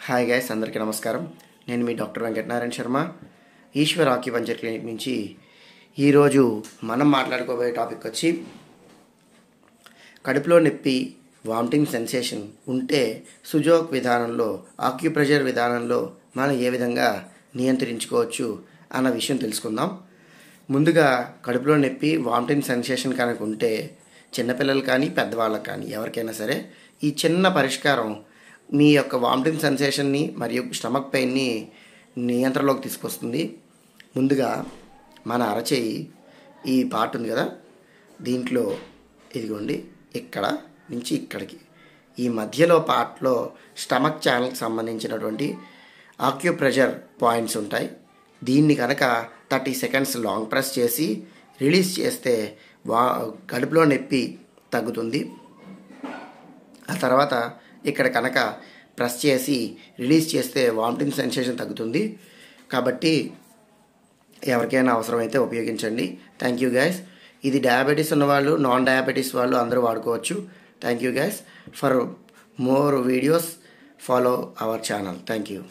Hi guys, అందరికీ నమస్కారం. నేను మీ doctor Venkatanarayana Sharma, Eshwar acupuncture clinic నుంచి. ఈరోజు మనం మాట్లాడుకోబోయే టాపిక్ వచ్చి కడుపులో నొప్పి, వామిటింగ్ సెన్సేషన్ ఉంటే సుజోక్ విధానంలో, ఆక్యుప్రెషర్ విధానంలో మనం ఏ విధంగా నియంత్రించుకోవచ్చు అన్న విషయం తెలుసుకుందాం. ముందుగా కడుపులో నొప్పి, వామిటింగ్ సెన్సేషన్ కనుక ఉంటే చిన్నపిల్లలు కానీ పెద్దవాళ్ళకి కానీ ఎవరికైనా సరే ఈ చిన్న పరిష్కారం మీ యొక్క వామిటింగ్ సెన్సేషన్ని మరియు స్టమక్ పెయిన్ని నియంత్రణలోకి తీసుకొస్తుంది. ముందుగా మన అరచేయి ఈ పార్ట్ ఉంది కదా, దీంట్లో ఇదిగోండి ఇక్కడ నుంచి ఇక్కడికి ఈ మధ్యలో పార్ట్లో స్టమక్ ఛానల్కి సంబంధించినటువంటి ఆక్యుప్రెషర్ పాయింట్స్ ఉంటాయి. దీన్ని కనుక 30 సెకండ్స్ లాంగ్ ప్రెస్ చేసి రిలీజ్ చేస్తే కడుపులో నొప్పి తగ్గుతుంది. ఆ తర్వాత ఇక్కడ కనుక ప్రెస్ చేసి రిలీజ్ చేస్తే వామిటింగ్ సెన్సేషన్ తగ్గుతుంది. కాబట్టి ఎవరికైనా అవసరమైతే ఉపయోగించండి. Thank you guys. ఇది డయాబెటీస్ ఉన్నవాళ్ళు, నాన్ డయాబెటీస్ వాళ్ళు అందరూ వాడుకోవచ్చు. Thank you guys. For more videos follow our channel. Thank you.